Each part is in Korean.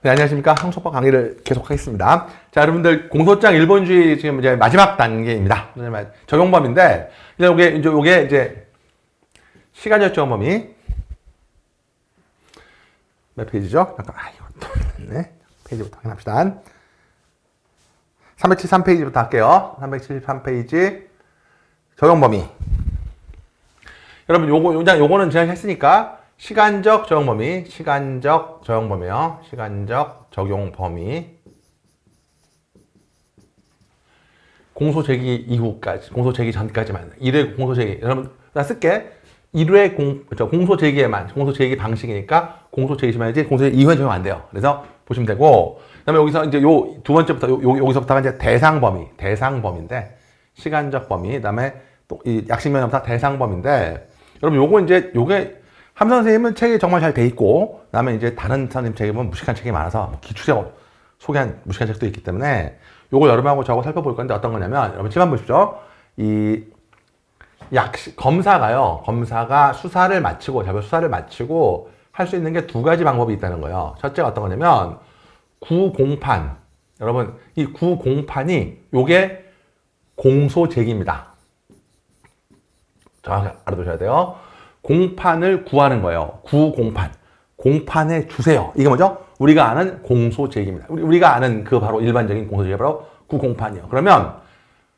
네, 안녕하십니까. 형소법 강의를 계속하겠습니다. 자, 여러분들, 공소장 일본주의 지금 이제 마지막 단계입니다. 적용범위인데, 요게 이제, 시간적 적용범위. 몇 페이지죠? 잠깐, 이거 네. 페이지부터 확인합시다. 373페이지부터 할게요. 373페이지. 적용범위. 여러분, 요거는 제가 했으니까, 시간적 적용범위, 시간적 적용범위요. 시간적 적용범위. 공소제기 이후까지, 공소제기 전까지만. 1회 공소제기. 여러분, 나 쓸게. 1회 공소제기에만, 공소제기 방식이니까 공소제기시만 해야지 공소제기 이후에 적용 안 돼요. 그래서 보시면 되고, 그 다음에 여기서 이제 요 두 번째부터, 여기서부터가 이제 대상범위인데, 시간적 범위, 그 다음에 또 이 약식명령사 대상범위인데, 여러분, 요게 함선 선생님은 책이 정말 잘 돼 있고, 그 다음에 이제 다른 선생님 책에 보면 무식한 책이 많아서, 기출에 소개한 무식한 책도 있기 때문에, 요거 여러분하고 저하고 살펴볼 건데 어떤 거냐면, 여러분 집 한번 보십시오. 검사가 수사를 마치고, 자료 수사를 마치고, 할 수 있는 게 두 가지 방법이 있다는 거예요. 첫째가 어떤 거냐면, 구공판. 여러분, 이 구공판이, 요게 공소제기입니다. 정확히 알아두셔야 돼요. 공판을 구하는 거예요. 구공판. 공판에 주세요. 이게 뭐죠? 우리가 아는 공소제기입니다. 우리가 아는 그 바로 일반적인 공소제기가 바로 구공판이에요. 그러면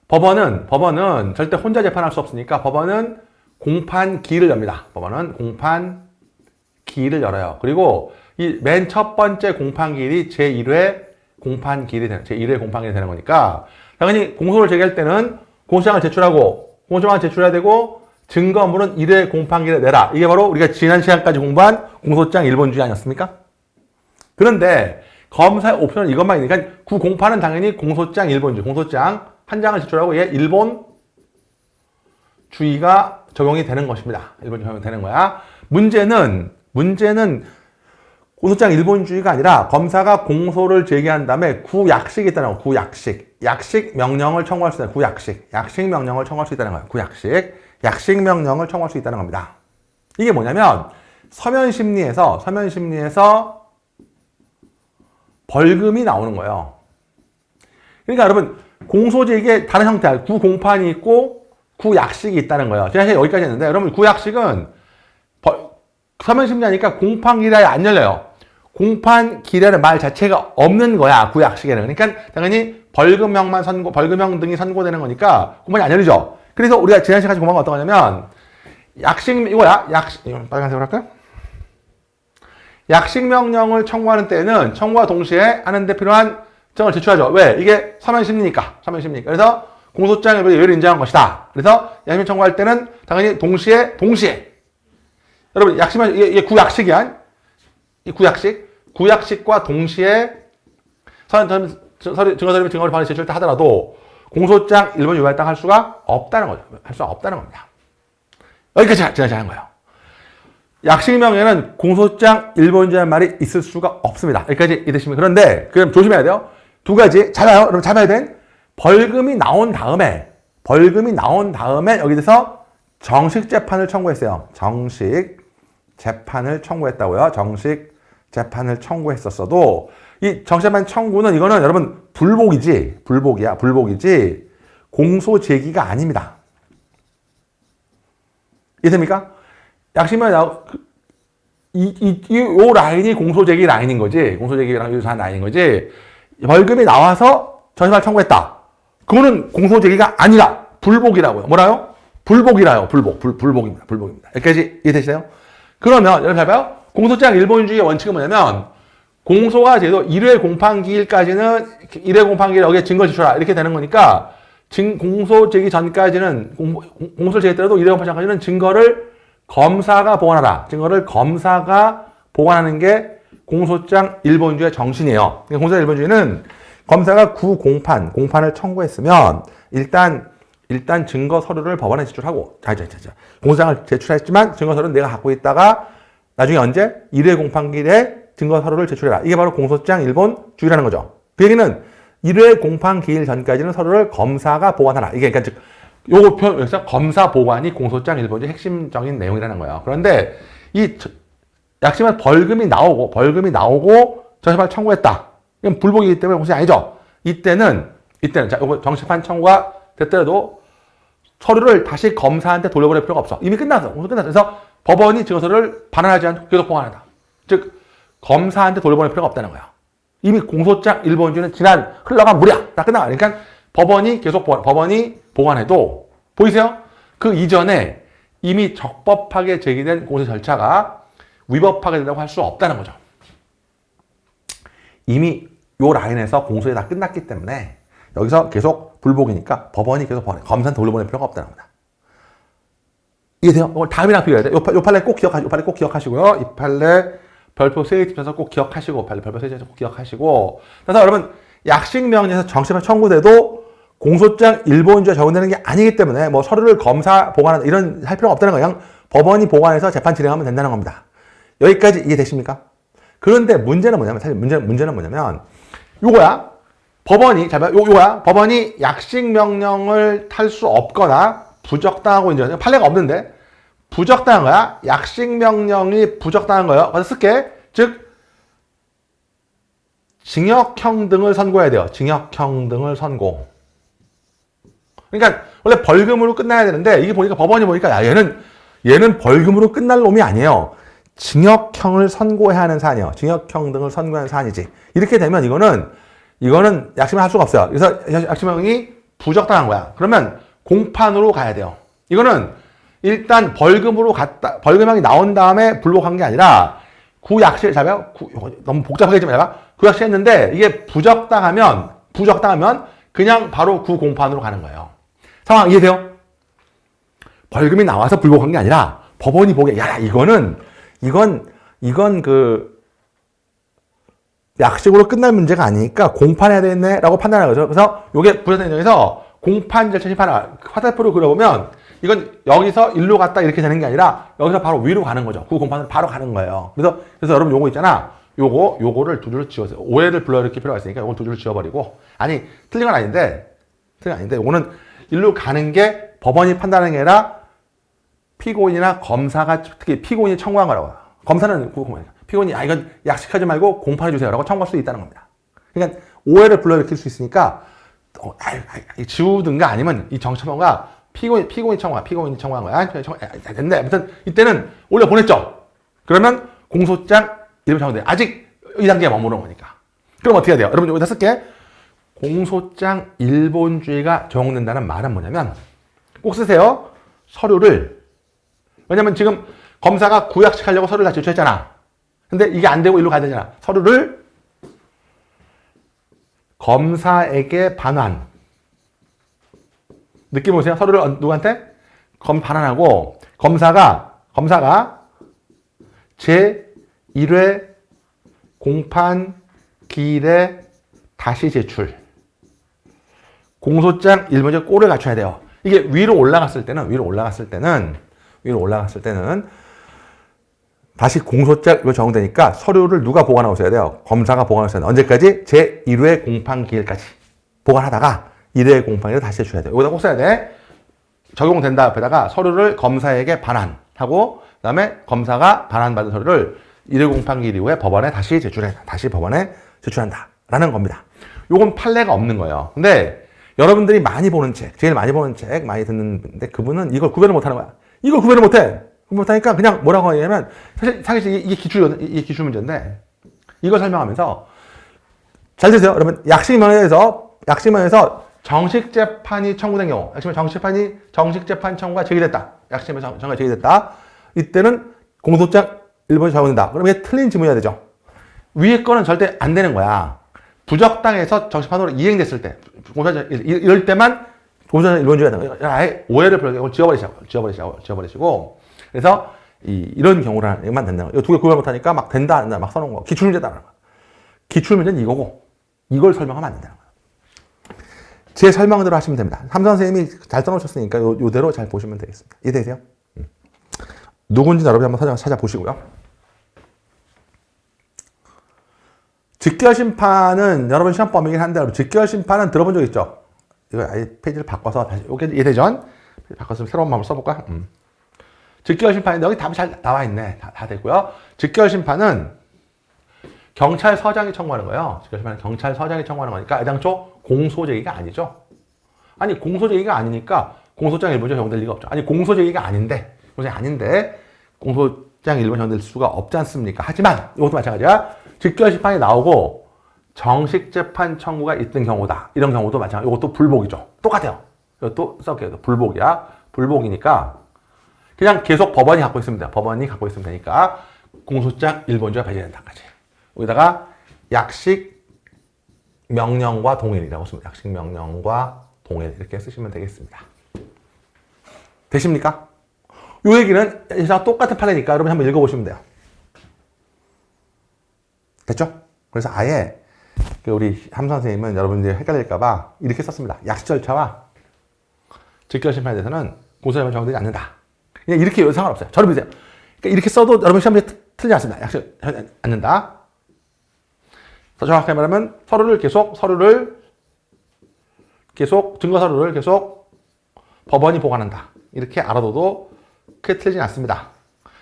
법원은 절대 혼자 재판할 수 없으니까 법원은 공판기를 엽니다. 법원은 공판기를 열어요. 그리고 이 맨 첫 번째 공판기일이 제1회 공판기일이 되는 거니까 당연히 공소를 제기할 때는 공소장을 제출해야 되고 증거물은 1회 공판기일에 내라. 이게 바로 우리가 지난 시간까지 공부한 공소장 일본주의 아니었습니까? 그런데 검사의 옵션은 이것만 있으니까 구공판은 당연히 공소장 일본주의, 공소장 한 장을 제출하고 얘 일본주의가 적용이 되는 것입니다. 일본주의 적용이 되는 거야. 문제는 공소장 일본주의가 아니라 검사가 공소를 제기한 다음에 구약식이 있다는 거예요. 약식 명령을 청구할 수 있다는 거예요. 약식 명령을 청구할 수 있다는 거예요. 약식 명령을 청구할 수 있다는 겁니다. 이게 뭐냐면 서면심리에서 벌금이 나오는 거예요. 그러니까 여러분 공소제기에 다른 형태, 구공판이 있고 구약식이 있다는 거예요. 제가 여기까지 했는데 여러분 구약식은 서면심리하니까 공판기일에 안 열려요. 공판기일이라는 말 자체가 없는 거야. 구약식에는. 그러니까 당연히 벌금형 등이 선고되는 거니까 공판이 안 열리죠. 그래서 우리가 지난 시간까지 공부한 건 어떤 거냐면 이거 빨간색으로 할까요? 약식 명령을 청구하는 때는 청구와 동시에 하는데 필요한 증을 제출하죠. 왜? 이게 서면심리니까. 그래서 공소장을 예외로 인정한 것이다. 그래서 약식 청구할 때는 당연히 동시에 여러분 약식만 이게 구약식이야. 이 구약식과 동시에 증거서류 반을 제출할 때 하더라도 공소장 일본 유발 할 수가 없다는 거죠. 할 수가 없다는 겁니다. 여기까지 지난 시간 한 거예요. 약식명에는 공소장 일본주의라는 말이 있을 수가 없습니다. 여기까지 이해되시면. 그런데 그럼 조심해야 돼요. 두 가지 여러분 잡아야 돼. 벌금이 나온 다음에 여기서 정식 재판을 청구했어요. 정식 재판을 청구했다고요. 정식 재판을 청구했었어도 이 정식 재판 청구는 이거는 여러분 불복이지 공소 제기가 아닙니다. 이해됩니까? 약식명에 요 라인이 공소제기 라인인 거지. 공소제기랑 유사한 라인인 거지. 벌금이 나와서 정식재판 청구했다. 그거는 공소제기가 아니라 불복이라고요. 뭐라요? 불복입니다. 여기까지 이해되시나요? 그러면 여러분 잘 봐요. 공소장 일본주의의 원칙은 뭐냐면 공소가 제도 1회 공판기일까지는 1회 공판기일 여기에 증거 제출하라 이렇게 되는 거니까 공소 제기 전까지는 공소를 제기했더라도 1회 공판까지는 증거를 검사가 보관하라. 증거를 검사가 보관하는 게 공소장 일본주의의 정신이에요. 공소장 일본주의는 검사가 공판을 청구했으면 일단 증거 서류를 법원에 제출하고 공소장을 제출했지만 증거 서류는 내가 갖고 있다가 나중에 언제 1회 공판기일에 증거 서류를 제출해라. 이게 바로 공소장 일본주의라는 거죠. 그 얘기는 1회 공판기일 전까지는 서류를 검사가 보관하라. 이게 그러니까 즉 요거 표현에서 검사 보관이 공소장 일본주의 핵심적인 내용이라는 거예요. 그런데 이 약식은 벌금이 나오고 정심판을 청구했다. 이건 불복이기 때문에 공소장이 아니죠. 이때는 자, 요거 정심판 청구가 됐더라도 서류를 다시 검사한테 돌려보낼 필요가 없어. 이미 끝났어. 공소 끝났어. 그래서 법원이 증거서를 반환하지 않고 계속 보관한다. 즉 검사한테 돌려보낼 필요가 없다는 거야. 이미 공소장 일본주의는 지난 흘러간 무리야. 다 끝나가. 그러니까 법원이 계속 법원이 보관해도 보이세요? 그 이전에 이미 적법하게 제기된 공소 절차가 위법하게 된다고 할 수 없다는 거죠. 이미 요 라인에서 공소가 다 끝났기 때문에 여기서 계속 불복이니까 법원이 계속 검사한테 돌려보낼 필요가 없다는 겁니다. 이해돼요? 이걸 다음이랑 비교해야 돼. 요 판례 꼭 기억하시고요. 이 판례 별표 세개 집에서 꼭 기억하시고, 별표 세개 집에서 꼭 기억하시고. 그래서 여러분, 약식명령에서 정심판 청구돼도 공소장 일본주의가 적용되는 게 아니기 때문에 뭐 서류를 검사 보관하는 이런 할 필요가 없다는 거예요. 그냥 법원이 보관해서 재판 진행하면 된다는 겁니다. 여기까지 이해되십니까? 그런데 문제는 뭐냐면, 사실 문제는 뭐냐면, 요거야. 법원이, 요거야. 법원이 약식명령을 탈 수 없거나 부적당하고 이제 판례가 없는데, 부적당한 거야. 약식명령이 부적당한 거예요. 그래서 쓸게. 즉, 징역형 등을 선고해야 돼요. 징역형 등을 선고. 그러니까, 원래 벌금으로 끝나야 되는데, 이게 보니까 법원이 보니까, 야, 얘는 벌금으로 끝날 놈이 아니에요. 징역형을 선고해야 하는 사안이에요. 징역형 등을 선고하는 사안이지. 이렇게 되면 이거는 약식명 할 수가 없어요. 그래서 약식명이 부적당한 거야. 그러면 공판으로 가야 돼요. 이거는 일단 벌금형이 나온 다음에 불복한 게 아니라 구약식, 너무 복잡하게 좀 해봐. 구약식 했는데 이게 부적당하면 그냥 바로 구공판으로 가는 거예요. 상황 이해돼요? 벌금이 나와서 불복한 게 아니라 법원이 보기에, 야, 이건 그 약식으로 끝날 문제가 아니니까 공판해야 되겠네 라고 판단하는 거죠. 그래서 이게 부정된 인정에서 공판 절차 심판을 화살표로 그려보면 이건 여기서 일로 갔다 이렇게 되는 게 아니라 여기서 바로 위로 가는 거죠. 그 공판으로 바로 가는 거예요. 그래서 여러분 요거 있잖아. 요거를 두 줄로 지워서 오해를 불러일으킬 필요가 있으니까 요걸 두 줄로 지워버리고, 아니 틀린 건 아닌데 요거는 일로 가는 게 법원이 판단하는 게 아니라 피고인이나 검사가, 특히 피고인이 청구한 거라고. 검사는 피고인이 이건 약식하지 말고 공판해 주세요라고 청구할 수 있다는 겁니다. 그러니까 오해를 불러일으킬 수 있으니까 지우든가 아니면 이 정치범가 피고인이 청구한 거야. 됐네. 아무튼 이때는 올려 보냈죠. 그러면 공소장 일본 적용돼. 아직 이 단계에 머무르는 거니까. 그럼 어떻게 해야 돼요? 여러분 여기다 쓸게. 공소장 일본주의가 적용된다는 말은 뭐냐면 꼭 쓰세요. 서류를, 왜냐면 지금 검사가 구약식 하려고 서류를 다 제출했잖아. 근데 이게 안 되고 일로 가야 되잖아. 서류를 검사에게 반환. 느낌 오세요? 서류를 누구한테? 반환하고 검사가 제1회 공판 기일에 다시 제출. 공소장 일본적 꼴을 갖춰야 돼요. 이게 위로 올라갔을 때는 다시 공소장 이거 적용되니까 서류를 누가 보관하고 있어야 돼요? 검사가 보관하고 있어야 돼요. 언제까지? 제1회 공판 기일까지 보관하다가 1회 공판 기일을 다시 제출해야 돼요. 여기다 꼭 써야 돼. 적용된다 앞에다가 서류를 검사에게 반환하고 그다음에 검사가 반환받은 서류를 1회 공판 기일 이후에 법원에 다시 제출한다 라는 겁니다. 요건 판례가 없는 거예요. 근데 여러분들이 많이 보는 책, 제일 많이 보는 책, 많이 듣는데 그분은 이걸 구별을 못하는 거야. 이걸 구별을 못해. 못하니까 그냥 뭐라고 하냐면 사실 이게 기출 문제인데 이걸 설명하면서 잘 들으세요. 여러분 약식명령에서 정식 재판이 청구된 경우, 정식 재판 청구가 제기됐다. 약식명 청구가 제기됐다. 이때는 공소장 일본이 적용된다. 그럼 이게 틀린 지문이어야 되죠. 위에 거는 절대 안 되는 거야. 부적당해서 정식판으로 이행됐을 때, 이럴 때만 공소장 일본주의가 되는 거예요. 아예 오해를 불러서 지워버리시고. 그래서 이런 경우라만 된다는 거예요. 두 개 구별 못하니까 막 된다, 안 된다, 막 써놓은 거. 기출문제다라는 거예요. 기출문제는 이거고, 이걸 설명하면 안 된다는 거예요. 제 설명대로 하시면 됩니다. 삼선 선생님이 잘 써놓으셨으니까 요대로 잘 보시면 되겠습니다. 이해되세요? 누군지 여러분이 한번 찾아보시고요. 직결심판은 여러분 시험범위긴 한데, 직결심판은 들어본 적 있죠? 이거 아예 페이지를 바꿔서 다시, 이게 이해되죠? 바꿔서 새로운 마음을 써볼까? 직결심판인데 여기 답이 잘 나와 있네. 다 됐고요. 직결심판은 경찰서장이 청구하는 거예요. 즉결심판은 경찰서장이 청구하는 거니까 애당초 공소제기가 아니죠. 아니 공소제기가 아니니까 공소장 1번이 적용될 리가 없죠. 아니 공소제기가 아닌데 공소장 1번이 적용될 수가 없지 않습니까? 하지만 이것도 마찬가지야. 즉결심판이 나오고 정식재판 청구가 있던 경우다. 이런 경우도 마찬가지. 이것도 불복이죠. 똑같아요. 이것도 써볼게요. 불복이야. 불복이니까 그냥 계속 법원이 갖고 있으면 돼요. 법원이 갖고 있으면 되니까 공소장 1번지가 배제된다까지. 여기다가 약식 명령과 동일이라고 씁니다. 약식 명령과 동일 이렇게 쓰시면 되겠습니다. 되십니까? 이 얘기는 예상 똑같은 판례니까 여러분 한번 읽어보시면 돼요. 됐죠? 그래서 아예 우리 함 선생님은 여러분들이 헷갈릴까봐 이렇게 썼습니다. 약식 절차와 즉결심판에 대해서는 공소장은 적용되지 않는다. 그냥 이렇게 해도 상관없어요. 저를 믿으세요. 그러니까 이렇게 써도 여러분 시험에 틀리지 않습니다. 약식 않는다. 더 정확하게 말하면 증거 서류를 계속 법원이 보관한다. 이렇게 알아둬도 크게 틀리진 않습니다.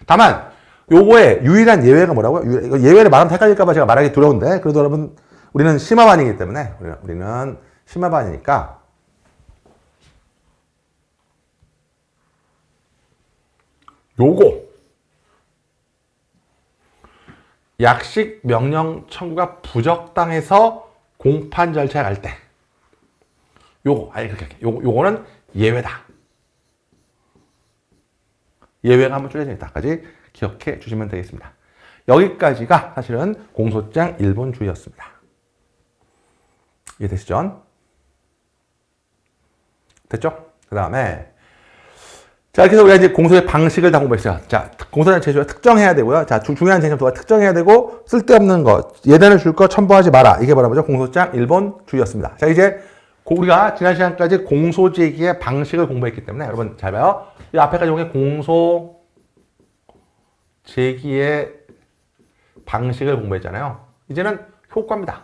다만 요거의 유일한 예외가 뭐라고요? 예외를 말하면 헷갈릴까봐 제가 말하기 두려운데 그래도 여러분 우리는 심화반이기 때문에 우리는 심화반이니까 요거 약식 명령 청구가 부적당해서 공판 절차에 갈 때 요거 아예 그렇게 할게요. 요거는 예외다. 예외가 한번 쪼개져 있다까지 기억해 주시면 되겠습니다. 여기까지가 사실은 공소장 1번주의였습니다. 이해되시죠? 됐죠? 그 다음에 자, 이렇게 해서 우리가 이제 공소의 방식을 다 공부했어요. 자, 공소장 제조가 특정해야 되고요. 자, 중요한 쟁점도가 특정해야 되고, 쓸데없는 것, 예단을 줄 거 첨부하지 마라. 이게 뭐죠? 공소장 1번주의였습니다. 자, 이제 우리가 지난 시간까지 공소제기의 방식을 공부했기 때문에 여러분 잘 봐요. 이 앞에까지 온 게 공소제기의 방식을 공부했잖아요. 이제는 효과입니다.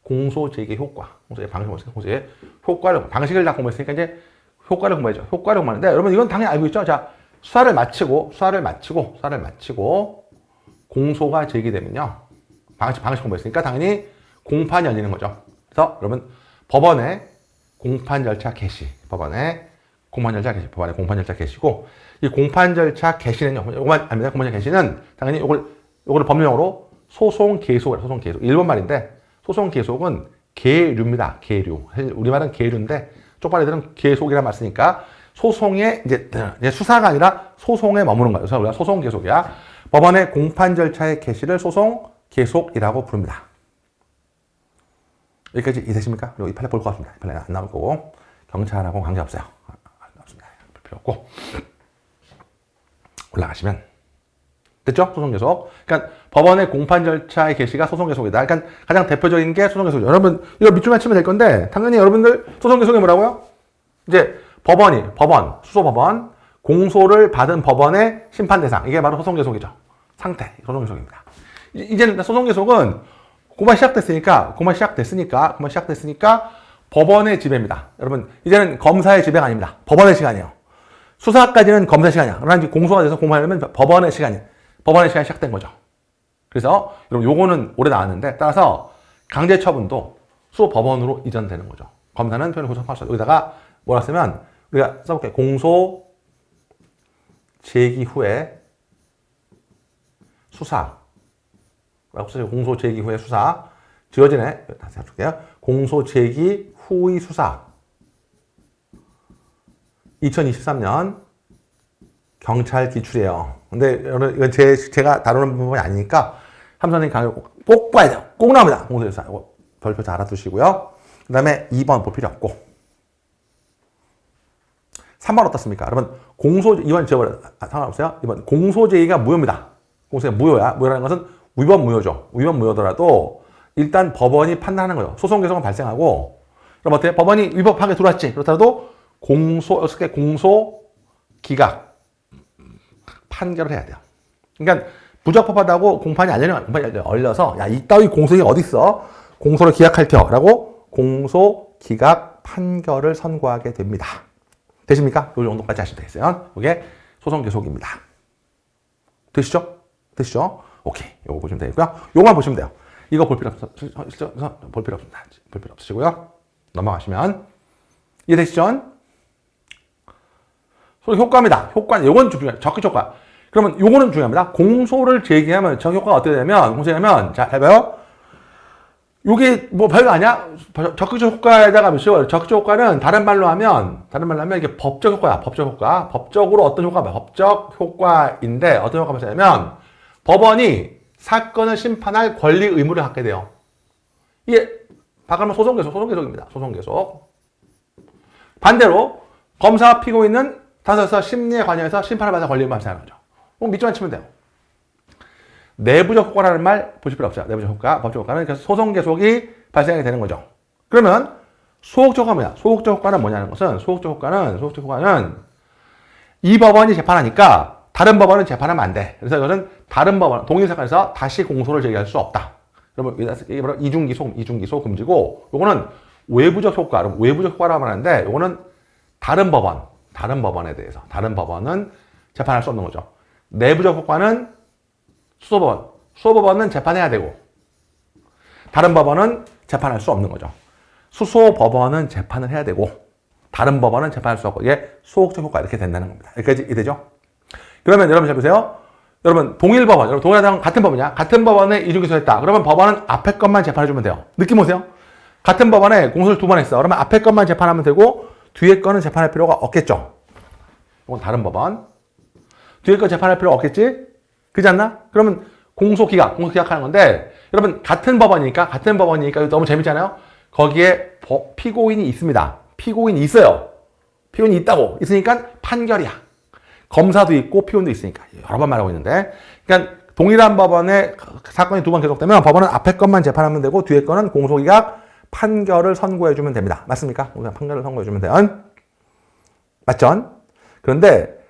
공소제기 효과. 공소제기 방식, 공소제기 효과를, 방식을 다 공부했으니까 이제 효과를 공부하죠. 효과를 공부하는데 여러분 이건 당연히 알고 있죠. 자, 수사를 마치고 공소가 제기되면요. 방식 공부했으니까 당연히 공판이 열리는 거죠. 그래서 여러분 법원의 공판 절차 개시, 법원의 공판 절차 개시고 이 공판 절차 개시는요. 이것만 압니다. 공판 절차 개시는 당연히 요거를 법령으로 소송 계속. 1번 말인데 소송 계속은 계류입니다. 계류. 우리말은 계류인데 쪽발이들은 계속이라는 말 쓰니까 소송에 이제 수사가 아니라 소송에 머무는 거예요. 그래서 우리가 소송 계속이야. 법원의 공판 절차의 개시를 소송 계속이라고 부릅니다. 여기까지 이해되십니까? 그리고 이 판례 볼 것 같습니다. 이 판례는 안 나올 거고 경찰하고 관계없어요. 안 나왔습니다. 볼 필요 없고 올라가시면 됐죠? 소송 계속. 그러니까 법원의 공판 절차의 개시가 소송 계속이다. 그러니까 가장 대표적인 게 소송 계속이죠. 여러분 이거 밑줄만 치면 될 건데 당연히 여러분들 소송 계속이 뭐라고요? 이제 수소법원 공소를 받은 법원의 심판 대상 이게 바로 소송 계속이죠. 상태 소송 계속입니다. 이제는 소송 계속은 공판 시작됐으니까 법원의 지배입니다. 여러분 이제는 검사의 지배가 아닙니다. 법원의 시간이에요. 수사까지는 검사의 시간이야. 그러나 이제 공소가 돼서 공판하려면 법원의 시간이 시작된 거죠. 그래서 여러분 요거는 오래 나왔는데 따라서 강제 처분도 수법원으로 이전되는 거죠. 검사는 표현을 고소할 수 없어요. 여기다가 뭐라 쓰면 우리가 써볼게요. 공소 제기 후에 수사 라고 쓰죠. 공소 제기 후에 수사 지어지네. 다시 해볼게요. 공소 제기 후의 수사 2023년 경찰 기출이에요. 근데 이건 제가 다루는 부분이 아니니까 함선님 강의 꼭 봐야 돼요. 꼭 나옵니다. 공소유사. 이거 별표 잘 알아두시고요. 그 다음에 2번 볼 필요 없고 3번 어떻습니까? 여러분 이번 지워버려. 상관없어요. 이번 공소제기가 무효입니다. 공소제기가 무효야. 무효라는 것은 위법 무효죠. 위법 무효더라도 일단 법원이 판단하는 거예요. 소송 계속은 발생하고 그럼 어때요? 법원이 위법하게 들어왔지. 그렇더라도 공소 기각 판결을 해야 돼요. 그러니까 부적법하다고 공판이 열려서 야 이따위 공소가 어딨어? 공소를 기각할 테라고 공소 기각 판결을 선고하게 됩니다. 되십니까? 이 정도까지 하시면 되겠어요. 이게 소송 계속입니다. 되시죠? 오케이. 요거 보시면 되고요. 요거만 보시면 돼요. 이거 볼 필요 볼 필요 없습니다. 볼 필요 없으시고요. 넘어가시면 이해되시죠? 소리 효과입니다. 효과, 요건 중요해요. 적극 효과. 그러면 요거는 중요합니다. 공소를 제기하면 적 효과가 어떻게 되냐면, 공소하면, 자, 해봐요. 요게 뭐 별거 아니야? 적극적 효과에다가 하면 쉬워요. 적극적 효과는 다른 말로 하면 이게 법적 효과야. 법적 효과. 법적으로 어떤 효과가, 법적 효과인데, 어떤 효과가 발생하냐면, 법원이 사건을 심판할 권리 의무를 갖게 돼요. 이게, 바꾸면 소송계속입니다. 소송계속. 반대로, 검사와 피고인은 타서서 심리에 관여해서 심판을 받아 권리를 발생하는 거죠. 그럼 밑줄만 치면 돼요. 내부적 효과라는 말 보실 필요 없어요. 내부적 효과, 법적 효과는 그래서 소송 계속이 발생하게 되는 거죠. 그러면 소극적 효과입니다. 소극적 효과는 뭐냐는 것은 소극적 효과는 이 법원이 재판하니까 다른 법원은 재판하면 안 돼. 그래서 이것은 다른 법원, 동일 사건에서 다시 공소를 제기할 수 없다. 그러면 이게 바로 이중기소 금지고, 요거는 외부적 효과, 외부적 효과라고 하는데, 요거는 다른 법원에 대해서, 다른 법원은 재판할 수 없는 거죠. 내부적 효과는 수소법원은 재판해야 되고, 다른 법원은 재판할 수 없는 거죠. 수소법원은 재판을 해야 되고, 다른 법원은 재판할 수 없고, 이게 소극적 효과 이렇게 된다는 겁니다. 여기까지 이해되죠? 그러면 여러분 잘 보세요. 여러분, 동일법원, 여러분, 동일하다는 같은 법이냐? 같은 법원에 이중기소했다. 그러면 법원은 앞에 것만 재판해주면 돼요. 느낌 오세요? 같은 법원에 공소를 2번 했어. 그러면 앞에 것만 재판하면 되고, 뒤에 거는 재판할 필요가 없겠죠. 이건 다른 법원. 뒤에 거 재판할 필요가 없겠지? 그렇지 않나? 그러면 공소기각하는 건데, 여러분, 같은 법원이니까 너무 재밌잖아요? 거기에 피고인이 있습니다. 피고인이 있어요. 피고인이 있으니까 판결이야. 검사도 있고 피고인도 있으니까. 여러 번 말하고 있는데. 그러니까 동일한 법원에 사건이 2번 계속되면 법원은 앞에 것만 재판하면 되고, 뒤에 거는 공소기각 판결을 선고해주면 됩니다. 맞습니까? 판결을 선고해주면 돼요. 맞죠? 그런데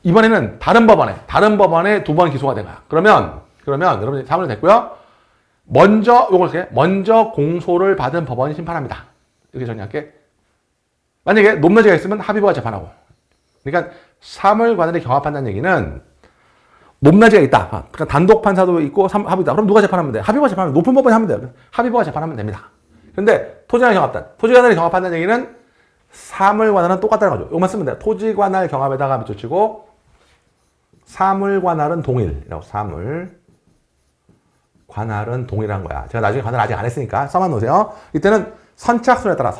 이번에는 다른 법원에 2번 기소가 된 거야. 그러면 여러분이 사문이 됐고요. 먼저 공소를 받은 법원이 심판합니다. 이렇게 정리할게. 만약에 높낮이가 있으면 합의부가 재판하고. 그러니까 사물관할이 경합한다는 얘기는 높낮이가 있다. 그러니까 단독 판사도 있고 합의다. 그럼 누가 재판하면 돼? 합의부가 재판하면 높은 법원이 하면 돼요. 합의부가 재판하면 됩니다. 그런데 토지관할 경합단. 토지관할이 경합한다는 얘기는 사물관할은 똑같다는 거죠. 이것만 쓰면 돼요. 토지관할 경합에다가 밑줄치고 사물관할은 동일이라고. 사물관할은 동일한 거야. 제가 나중에 관할 아직 안 했으니까 써만 놓으세요. 이때는 선착순에 따라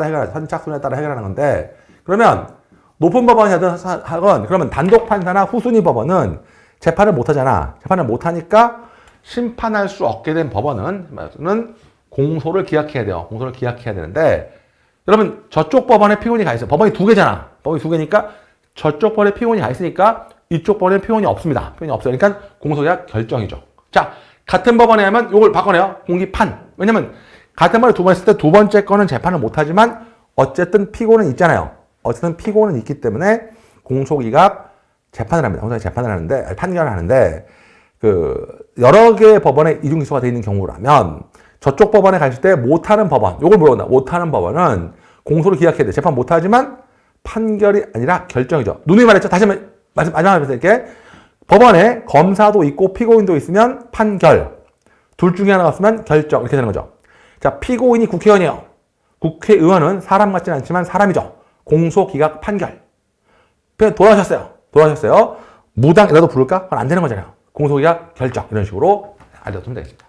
해결하는 건데, 그러면 높은 법원이 하건, 그러면 단독 판사나 후순위 법원은 재판을 못 하잖아. 재판을 못 하니까 심판할 수 없게 된 법원은 공소를 기각해야 돼요. 공소를 기각해야 되는데, 여러분, 저쪽 법원에 피고인이 가 있어요. 법원이 2개잖아. 법원이 2개니까 저쪽 법원에 피고인이 가 있으니까 이쪽 법원에 피고인이 없습니다. 피고인이 없어요. 그러니까 공소기각 결정이죠. 자, 같은 법원에 하면 이걸 바꿔내요. 공기판. 왜냐면 같은 법원에 2번 했을 때 2번째 거는 재판을 못 하지만 어쨌든 피고는 있잖아요. 어쨌든 피고는 있기 때문에 공소기각 재판을 합니다. 공소기각 재판을 하는데, 판결을 하는데, 여러 개의 법원에 이중기소가 되어 있는 경우라면, 저쪽 법원에 갔을 때 못하는 법원, 요걸 물어본다. 못하는 법원은 공소를 기각해야 돼. 재판 못하지만 판결이 아니라 결정이죠. 누누이 말했죠. 다시 한번 마지막에 말씀드릴게. 법원에 검사도 있고 피고인도 있으면 판결. 둘 중에 하나가 없으면 결정. 이렇게 되는 거죠. 자, 피고인이 국회의원이에요. 국회의원은 사람 같지는 않지만 사람이죠. 공소, 기각, 판결. 돌아가셨어요. 무당이라도 부를까? 그건 안 되는 거잖아요. 공소, 기각, 결정. 이런 식으로 알려두면 되겠습니다.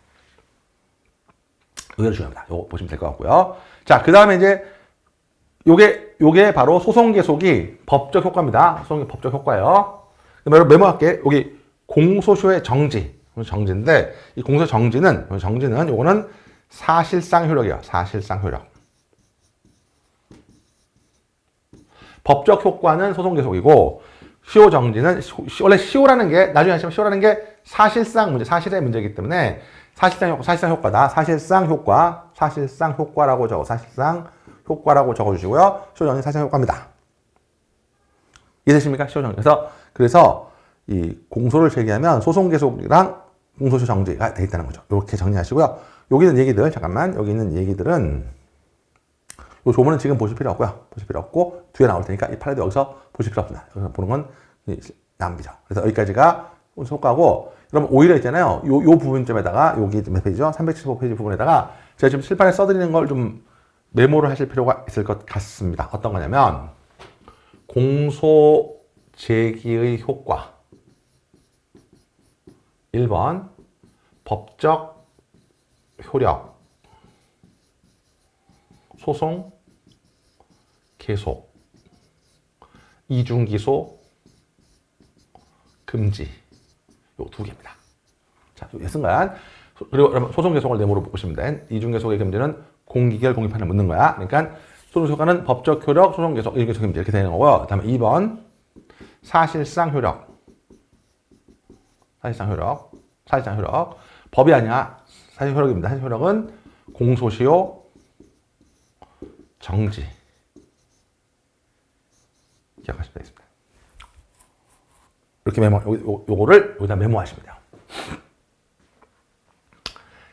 의외로 중요합니다. 이거 보시면 될 것 같고요. 자, 그 다음에 이제 요게 바로 소송 계속이 법적 효과입니다. 소송이 법적 효과예요. 여러분 메모할게. 여기 공소시효의 정지인데, 이 공소 정지는 요거는 사실상 효력이에요. 사실상 효력. 법적 효과는 소송 계속이고, 시효 정지는, 원래 시효라는 게, 나중에 하시면 시효라는 게 사실상 문제, 사실의 문제이기 때문에 사실상 효과다. 사실상 효과라고 효과라고 적어주시고요. 시효 정지 사실상 효과입니다. 이해되십니까? 시효 정지. 그래서 이 공소를 제기하면 소송 계속이랑 공소시효 정지가 돼 있다는 거죠. 이렇게 정리하시고요. 여기 있는 얘기들, 여기 있는 얘기들은 이 조문은 지금 보실 필요 없고요. 보실 필요 없고 뒤에 나올 테니까 이 판례도 여기서 보실 필요 없습니다. 여기서 보는 건 낭비죠. 그래서 여기까지가 효과고, 여러분 오히려 있잖아요. 요 부분점에다가, 여기 몇 페이지죠? 375페이지 부분에다가 제가 지금 칠판에 써드리는 걸 좀 메모를 하실 필요가 있을 것 같습니다. 어떤 거냐면, 공소 제기의 효과. 1번, 법적 효력. 소송, 계속. 이중기소, 금지. 요 두 개입니다. 자, 예순간. 그리고 여러분 소송 계속을 네모로 보시면 돼. 이중 계속의 금지는 공기결 공익판을 묻는 거야. 그러니까 소송 효과는 법적 효력, 소송 계속, 이중 계속 금지 이렇게 되는 거고요. 그다음에 2번 사실상 효력. 사실상 효력. 사실상 효력. 법이 아니야. 사실 효력입니다. 사실 효력은 공소시효 정지. 기억하시면 되겠습니다. 이렇게 요거를 여기다 메모하시면 돼요.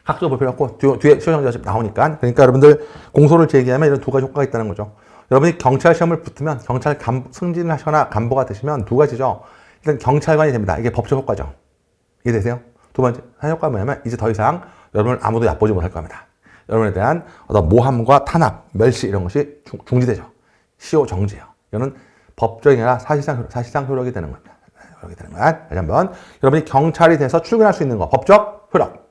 각적으로 볼 필요 없고, 뒤에 시효정지가 나오니까. 그러니까 여러분들 공소를 제기하면 이런 두 가지 효과가 있다는 거죠. 여러분이 경찰 시험을 붙으면, 경찰 승진을 하거나 간부가 되시면 두 가지죠. 일단 경찰관이 됩니다. 이게 법적 효과죠. 이해되세요? 두 번째, 효과가 뭐냐면, 이제 더 이상 여러분을 아무도 얕보지 못할 겁니다. 여러분에 대한 어떤 모함과 탄압, 멸시 이런 것이 중지되죠. 시효 정지예요. 이거는 법적이 아니라 사실상 효력이 되는 겁니다. 효력이 되는 거야. 다시 한번, 여러분이 경찰이 돼서 출근할 수 있는 거, 법적 효력.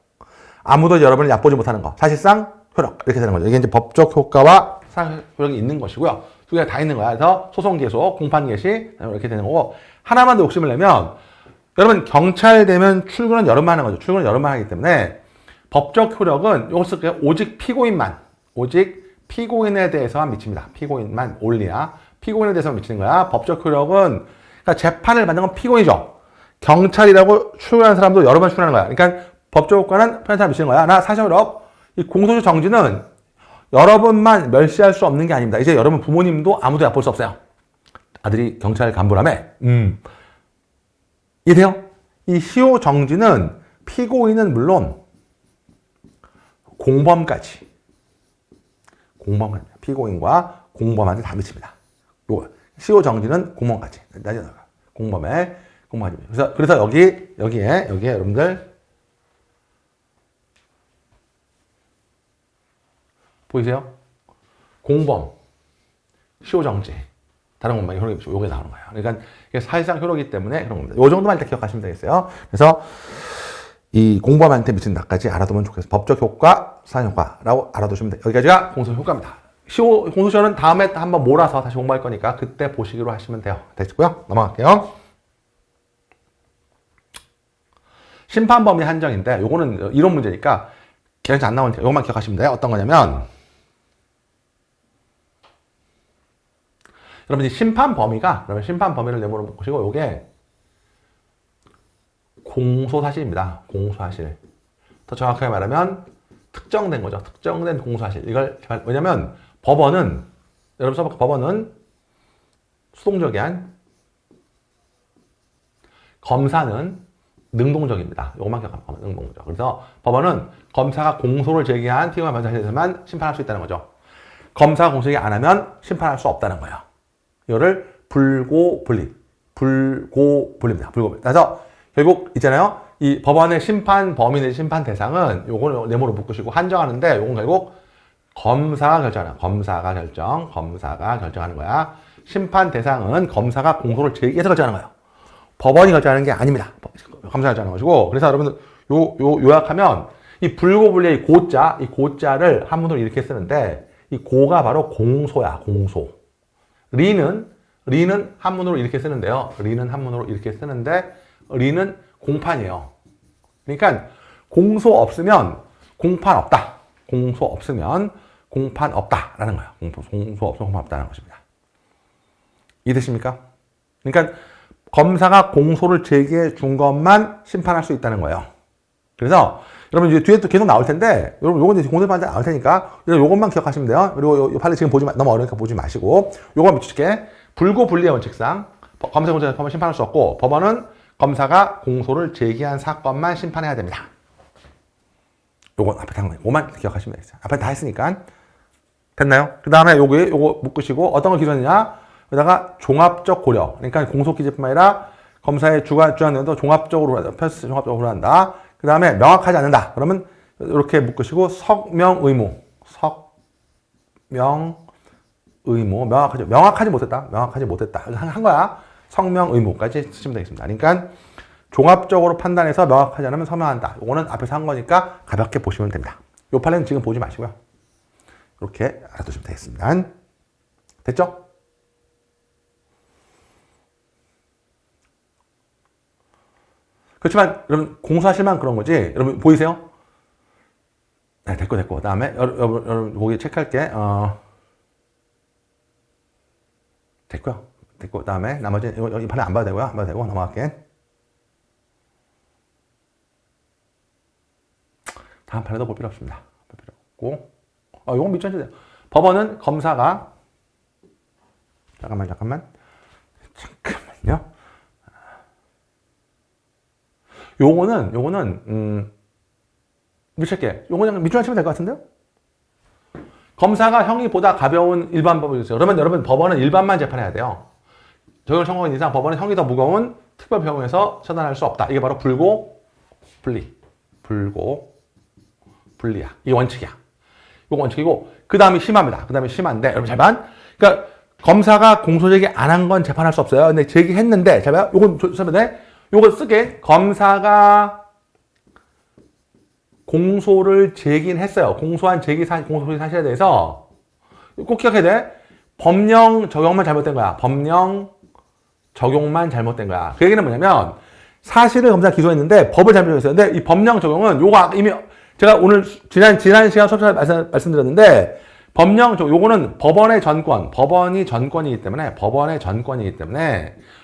아무도 여러분을 얕보지 못하는 거, 사실상 효력. 이렇게 되는 거죠. 이게 이제 법적 효과와 사실상 효력이 있는 것이고요. 두 개가 다 있는 거야. 그래서 소송 계속, 공판 개시 이렇게 되는 거고, 하나만 더 욕심을 내면, 여러분 경찰 되면 출근은 여름만 하는 거죠. 출근은 여름만 하기 때문에 법적 효력은 이걸 쓸게요. 오직 피고인에 대해서만 미칩니다. 피고인만 올리야. 피고인에 대해서만 미치는 거야. 법적 효력은, 그러니까 재판을 받는 건 피고인이죠. 경찰이라고 출근하는 사람도 여러 번 출근하는 거야. 그러니까 법적 효과는 편한 사람 미치는 거야. 나 사실 효력, 이 공소시효 정지는 여러분만 멸시할 수 없는 게 아닙니다. 이제 여러분 부모님도 아무도 얕볼 수 없어요. 아들이 경찰 간부라며. 이해돼요? 이 시효 정지는 피고인은 물론 공범까지, 피고인과 공범한테 다 미칩니다. 요거 시효 정지는 공범까지, 공범에 공범까지. 그래서 여기에 여러분들 보이세요? 공범, 시효 정지, 다른 것만 효력이 있죠. 요게 나오는 거예요. 그러니까 이게 사실상 효력이기 때문에 그런 겁니다. 요 정도만 일단 기억하시면 되겠어요. 그래서 이 공범한테 미치는 낙까지 알아두면 좋겠어요. 법적 효과, 사실 효과라고 알아두시면 돼요. 여기까지가 공소 효과입니다. 공소시효는 다음에 한번 몰아서 다시 공부할 거니까 그때 보시기로 하시면 돼요. 됐고요. 넘어갈게요. 심판 범위 한정인데 요거는 이론 문제니까 계속 안 나오니까 요것만 기억하시면 돼요. 어떤 거냐면, 여러분 심판 범위를 네모로 보시고, 요게 공소사실입니다. 공소사실. 더 정확하게 말하면 특정된 거죠. 특정된 공소사실. 이걸 왜냐면 법원은, 여러분 써볼게요. 법원은 수동적이한, 검사는 능동적입니다. 요것만 기억하면 능동적. 그래서 법원은 검사가 공소를 제기한 피고인 변호사에 대해서만 심판할 수 있다는 거죠. 검사가 공소 제기 안 하면 심판할 수 없다는 거예요. 이거를 불고불립입니다. 불고불립. 그래서 결국 있잖아요. 이 법원의 심판 범위 내지 심판 대상은 요걸 네모로 묶으시고 한정하는데, 요건 결국 검사가 결정하는 거야. 검사가 결정하는 거야. 심판 대상은 검사가 공소를 제기해서 결정하는 거예요. 법원이 결정하는 게 아닙니다. 검사가 결정하는 것이고, 그래서 여러분들 요약하면 이 불고불리의 이 고자를 한문으로 이렇게 쓰는데, 이 고가 바로 공소야. 공소. 리는 한문으로 이렇게 쓰는데요. 리는 공판이에요. 그러니까 공소 없으면 공판 없다. 공소 없으면 공판 없다라는 거예요. 공소 없으면 공판 없다는 것입니다. 이해되십니까? 그러니까 검사가 공소를 제기해 준 것만 심판할 수 있다는 거예요. 그래서 여러분 이제 뒤에 또 계속 나올 텐데, 여러분 요건 이제 공소판에 나올 테니까 요것만 기억하시면 돼요. 그리고 빨리 지금 너무 어려우니까 보지 마시고, 요거 밑줄게. 불고불리의 원칙상 검사 공소를 심판할 수 없고, 법원은 검사가 공소를 제기한 사건만 심판해야 됩니다. 요건 앞에 다 요거만 기억하시면 되겠어요. 앞에 다 했으니까. 됐나요? 그 다음에 요거 묶으시고, 어떤 걸 기준이냐? 여기다가 종합적 고려. 그러니까 공소기재뿐만 아니라 검사의 주관 내용도 종합적으로 종합적으로 한다. 그 다음에 명확하지 않는다. 그러면 이렇게 묶으시고 석명 의무. 석명 의무. 명확하지 못했다. 명확하지 못했다. 한 거야. 성명 의무까지 쓰시면 되겠습니다. 그러니까 종합적으로 판단해서 명확하지 않으면 서명한다. 이거는 앞에서 한 거니까 가볍게 보시면 됩니다. 요 판례는 지금 보지 마시고요. 이렇게 알아두시면 되겠습니다. 됐죠? 그렇지만 여러분 공소하실만 그런 거지. 여러분 보이세요? 네, 됐고. 그 다음에 여러분 보기 체크할게. 됐고요. 그 다음에 나머지 이 판례 안 봐도 되고요. 안 봐도 되고 넘어갈게. 다음 판례도 볼 필요 없습니다. 볼 필요 없고. 이건 밑전체 법원은 검사가 잠깐만요. 요거는 밑줄게. 요거는 밑줄만 치면 될 것 같은데요? 검사가 형이 보다 가벼운 일반 법을 있어요. 그러면 여러분 법원은 일반만 재판해야 돼요. 적용 청구인 이상 법원은 형이 더 무거운 특별병원에서 처단할 수 없다. 이게 바로 불리야. 이게 원칙이야. 이거 원칙이고 그 다음이 심합니다. 그 다음에 심한데 여러분 잘 봐. 그러니까 검사가 공소제기 안 한 건 재판할 수 없어요. 근데 제기했는데 잘 봐요. 요건 조심해야 요거 쓰게 검사가 공소를 제기는 했어요. 공소한 제기 공소 사실에 대해서 꼭 기억해야 돼. 법령 적용만 잘못된 거야. 법령 적용만 잘못된 거야. 그 얘기는 뭐냐면 사실을 검사가 기소했는데 법을 잘못 적용했어요. 근데 이 법령 적용은 요거 이미 제가 오늘 지난 시간 수업에서 말씀드렸는데 요거는 법원의 법원이 전권이기 때문에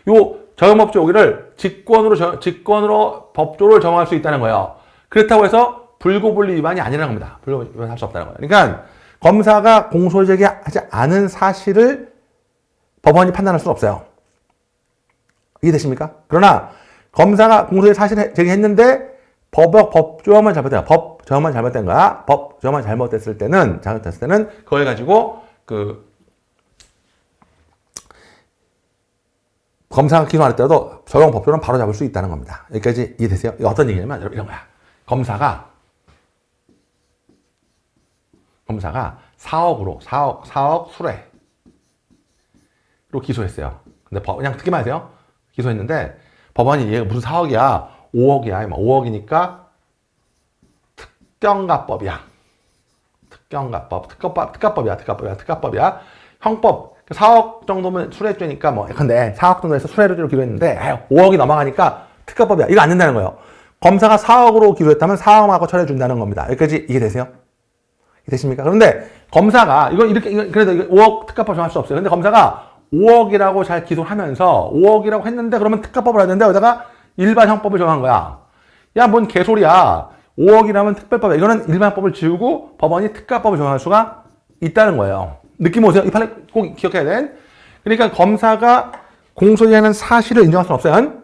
요 적용법조 여기를 직권으로 법조를 정할 수 있다는 거예요. 그렇다고 해서 불고불리 위반이 아니라는 겁니다. 불고불리 위반할 수 없다는 거예요. 그러니까 검사가 공소제기하지 않은 사실을 법원이 판단할 수는 없어요. 이해되십니까? 그러나 검사가 공소제기 사실을 제기했는데 법조항만 잘못된 거야. 법조항만 잘못된 거야. 법조항만 잘못됐을 때는 그걸 가지고 검사가 기소 안 했더라도 적용 법조는 바로 잡을 수 있다는 겁니다. 여기까지 이해되세요? 이게 어떤 얘기냐면 이런 거야. 검사가 4억 수뢰로 기소했어요. 근데 그냥 듣기만 하세요. 기소했는데 법원이 얘가 무슨 4억이야? 5억이야. 5억이니까 특경가법이야. 특가법이야. 형법 4억 정도면 수뢰죄니까 근데 4억 정도에서 수뢰죄로 기소했는데 5억이 넘어가니까 특가법이야. 이거 안 된다는 거예요. 검사가 4억으로 기소했다면 4억하고 처리해 준다는 겁니다. 여기까지 이해되세요? 이해되십니까? 그런데 검사가 그래도 5억 특가법 정할 수 없어요. 근데 검사가 5억이라고 잘 기소하면서 5억이라고 했는데 그러면 특가법을 하는데 여기다가 일반 형법을 정한 거야. 야, 뭔 개소리야. 5억이라면 특별법이야. 이거는 일반법을 지우고 법원이 특가법을 정할 수가 있다는 거예요. 느낌 오세요? 이 판례 꼭 기억해야 돼. 그러니까 검사가 공소제기하는 사실을 인정할 수는 없어요.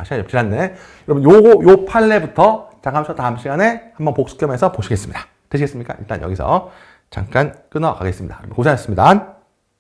시간이 지났네. 여러분, 요 판례부터 잠깐 다음 시간에 한번 복습 겸해서 보시겠습니다. 되시겠습니까? 일단 여기서 잠깐 끊어가겠습니다. 고생하셨습니다.